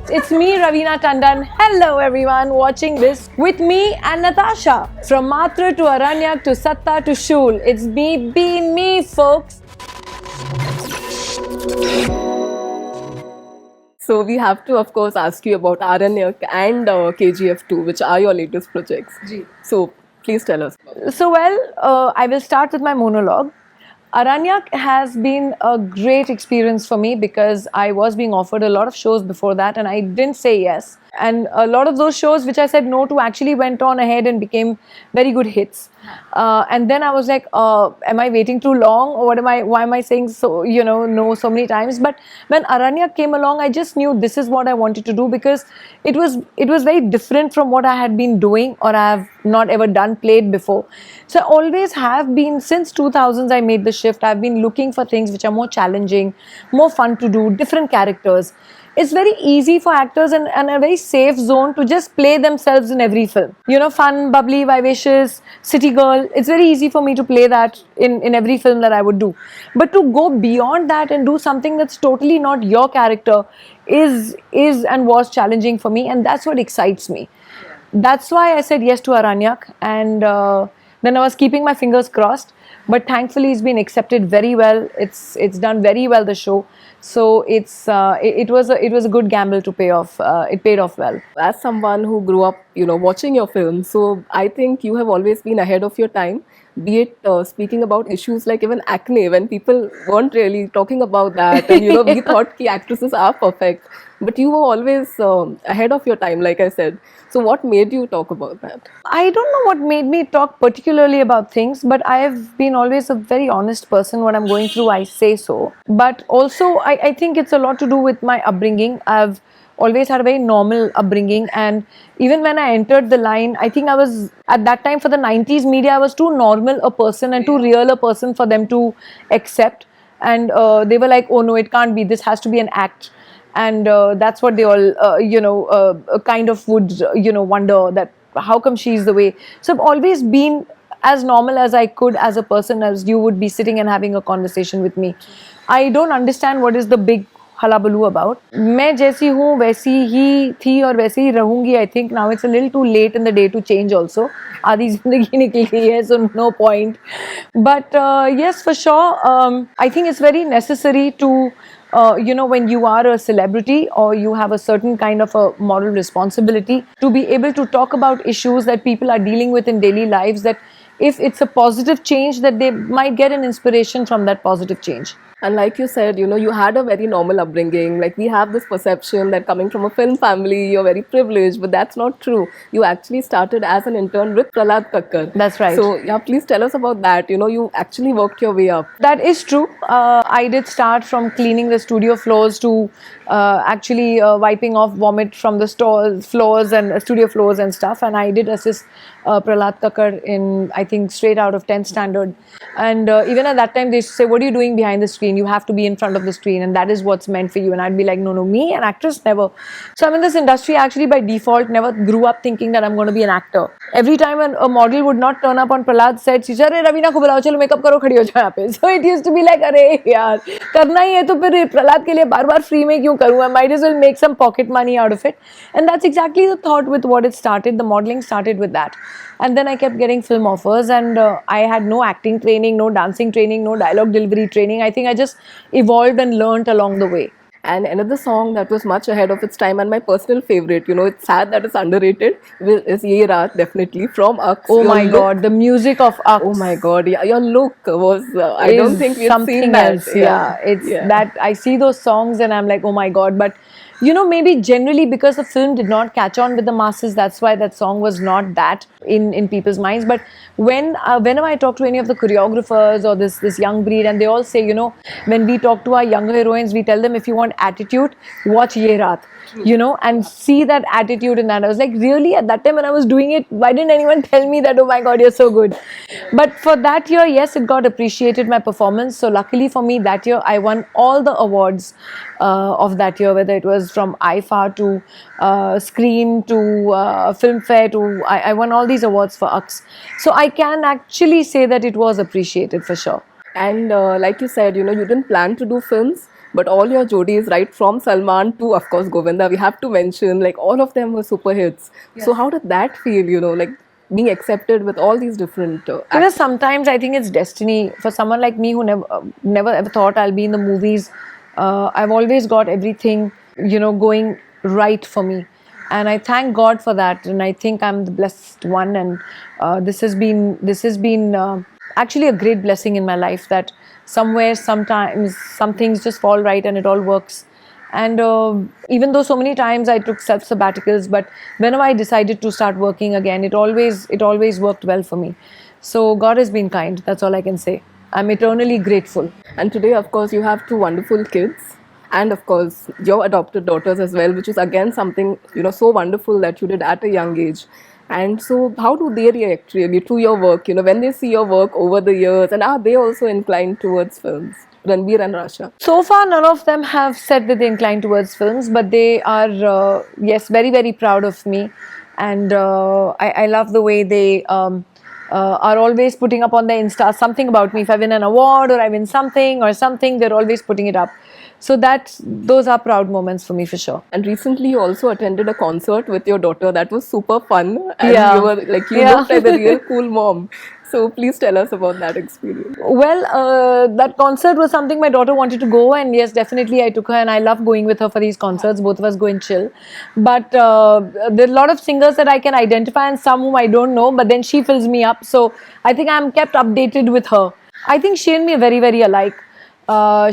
It's me, Raveena Tandon. Hello, everyone watching this with me and Natasha. From Matra to Aranyak to Satta to Shul. It's me being me, folks. So we have to, of course, ask you about Aranyak and KGF2, which are your latest projects. So please tell us. So, I will start with my monologue. Aranyak has been a great experience for me because I was being offered a lot of shows before that and I didn't say yes. And a lot of those shows which I said no to actually went on ahead and became very good hits. And then I was like, am I waiting too long or why am I saying so, no so many times? But when Aranyak came along, I just knew this is what I wanted to do because it was very different from what I had been doing or I have not ever played before. So I always have been, since 2000s I made the shift, I've been looking for things which are more challenging, more fun to do, different characters. It's very easy for actors and a very safe zone to just play themselves in every film. Fun, bubbly, vivacious, city girl. It's very easy for me to play that in every film that I would do. But to go beyond that and do something that's totally not your character is and was challenging for me, and that's what excites me. That's why I said yes to Aranyak, and then I was keeping my fingers crossed. But thankfully, it's been accepted very well. It's done very well, the show. So it was a good gamble to pay off. It paid off well. As someone who grew up, watching your films, so I think you have always been ahead of your time. Be it speaking about issues like even acne, when people weren't really talking about that, and we thought ki actresses are perfect, but you were always ahead of your time, like I said. So what made you talk about that? I don't know what made me talk particularly about things, but I have been always a very honest person. What I'm going through, I say so. But also, I think it's a lot to do with my upbringing. I've always had a very normal upbringing, and even when I entered the line, I think I was, at that time for the 90s media, I was too normal a person and too real a person for them to accept. And they were like, oh no, it can't be, this has to be an act. And that's what they all kind of would wonder, that how come she's the way. So I've always been as normal as I could as a person, as you would be sitting and having a conversation with me. I don't understand what is the big halabaloo about. मैं जैसी हूँ वैसी ही थी और वैसे ही रहूँगी. I think now it's a little too late in the day to change also. आधी जिंदगी निकल गई है, so no point. But yes, for sure, I think it's very necessary to when you are a celebrity or you have a certain kind of a moral responsibility, to be able to talk about issues that people are dealing with in daily lives, that if it's a positive change, that they might get an inspiration from that positive change. And like you said, you had a very normal upbringing. Like, we have this perception that coming from a film family, you're very privileged, but that's not true. You actually started as an intern with Prahlad Kakkar. That's right. So, yeah, please tell us about that. You actually worked your way up. That is true. I did start from cleaning the studio floors to actually wiping off vomit from the floors and studio floors and stuff. And I did assist Prahlad Kakkar in, I think, straight out of 10th standard. And even at that time, they used to say, what are you doing behind the screen? You have to be in front of the screen, and that is what's meant for you. And I'd be like, no, me, an actress, never. So I'm in this industry actually by default, never grew up thinking that I'm going to be an actor. Every time a model would not turn up on Prahlad's set, she said, "Arey Raveena ko bulao, chalo makeup karo, khadi ho jao yahan pe." So it used to be like, "Arey yaar, karna hi hai to fir Prahlad ke liye baar free mein kyun karu? I might as well make some pocket money out of it." And that's exactly the thought with what it started. The modeling started with that. And then I kept getting film offers, and I had no acting training, no dancing training, no dialogue delivery training. I think I just evolved and learnt along the way. And another song that was much ahead of its time, and my personal favorite, it's sad that it's underrated, is Ye Raat, definitely, from Aks. Oh my God, the music of Aks. Oh my God, yeah, your look was, I don't think we've seen that. Else. Yeah, it's that, I see those songs and I'm like, oh my God. But maybe generally because the film did not catch on with the masses, that's why that song was not that in people's minds. But whenever I talk to any of the choreographers or this young breed, and they all say, when we talk to our younger heroines, we tell them, if you want attitude, watch Ye Raat, and see that attitude in that. I was like, really? At that time when I was doing it, why didn't anyone tell me that, oh my God, you're so good? But for that year, yes, it got appreciated, my performance. So luckily for me, that year I won all the awards of that year, whether it was from IFA to Screen to Filmfare to, I won all these awards for Aks. So I can actually say that it was appreciated for sure. And like you said, you didn't plan to do films, but all your jodis, right from Salman to, of course, Govinda, we have to mention, like all of them were super hits. So how did that feel, like being accepted with all these different Sometimes I think it's destiny. For someone like me who never ever thought I'll be in the movies, I've always got everything, going right for me. And I thank God for that. And I think I'm the blessed one. And this has been actually a great blessing in my life, that somewhere, sometimes, some things just fall right and it all works. And even though so many times I took self sabbaticals, but whenever I decided to start working again, it always worked well for me. So God has been kind. That's all I can say. I'm eternally grateful. And today, of course, you have two wonderful kids, and of course, your adopted daughters as well, which is again something so wonderful that you did at a young age. And so, how do they react really to your work? When they see your work over the years, and are they also inclined towards films? Ranbir and Rasha. So far, none of them have said that they incline towards films, but they are, yes, very, very proud of me. And I love the way they are always putting up on their Insta something about me. If I win an award or I win something or something, they're always putting it up. So those are proud moments for me for sure. And recently, you also attended a concert with your daughter. That was super fun. And Yeah. you were like, you Yeah. looked like the real cool mom. So please tell us about that experience. Well, that concert was something my daughter wanted to go, and yes, definitely I took her, and I love going with her for these concerts. Both of us go and chill. But there are a lot of singers that I can identify, and some whom I don't know. But then she fills me up, so I think I'm kept updated with her. I think she and me are very, very alike.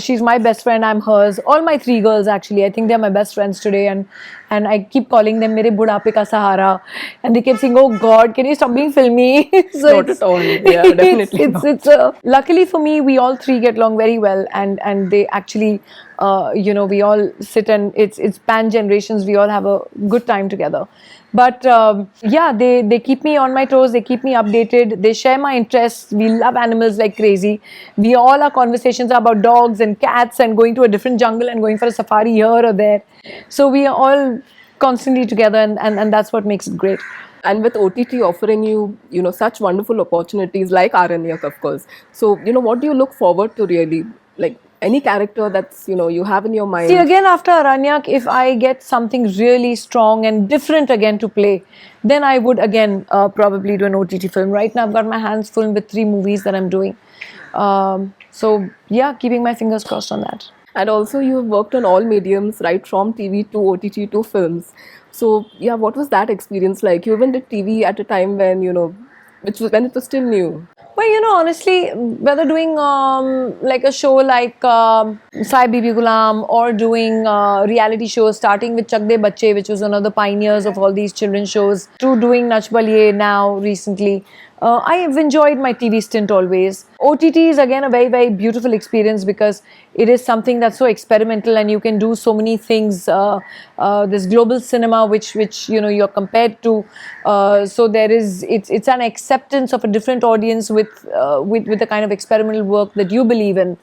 She's my best friend, I'm hers. All my three girls, actually, I think they're my best friends today, and I keep calling them "Mere budhape ka sahara," and they keep saying, "Oh God, can you stop being filmy?" So Not at all. Yeah, definitely not. Luckily for me, we all three get along very well, and they actually, we all sit, and it's pan generations. We all have a good time together. But yeah, they keep me on my toes. They keep me updated. They share my interests. We love animals like crazy. All our conversations are about dogs and cats and going to a different jungle and going for a safari here or there. So we are all constantly together, and that's what makes it great. And with OTT offering you, such wonderful opportunities like Aranyak, of course. So, what do you look forward to really? Like any character that's, you have in your mind? See, again, after Aranyak, if I get something really strong and different again to play, then I would again probably do an OTT film. Right now, I've got my hands full with 3 movies that I'm doing. So, yeah, keeping my fingers crossed on that. And also, you've worked on all mediums, right from TV to OTT to films. So, yeah, what was that experience like? You even did TV at a time when, which was when it was still new. Well, honestly, whether doing like a show like Sai Bibi Gulam, or doing reality shows, starting with Chak De Bacche, which was one of the pioneers of all these children's shows, to doing Nach Baliye now recently, I've enjoyed my TV stint always. OTT is again a very, very beautiful experience because it is something that's so experimental and you can do so many things. This global cinema, which you're compared to, so it's an acceptance of a different audience with the kind of experimental work that you believe in.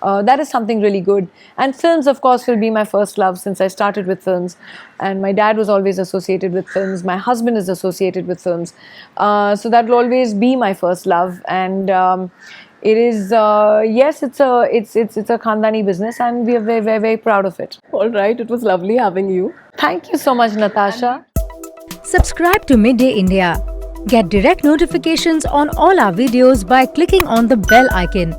That is something really good. And films, of course, will be my first love since I started with films. And my dad was always associated with films. My husband is associated with films. So that will always be my first love. And it is, yes, it's a Khandani business, and we are very, very, very proud of it. All right, it was lovely having you. Thank you so much, Natasha. Subscribe to Midday India. Get direct notifications on all our videos by clicking on the bell icon.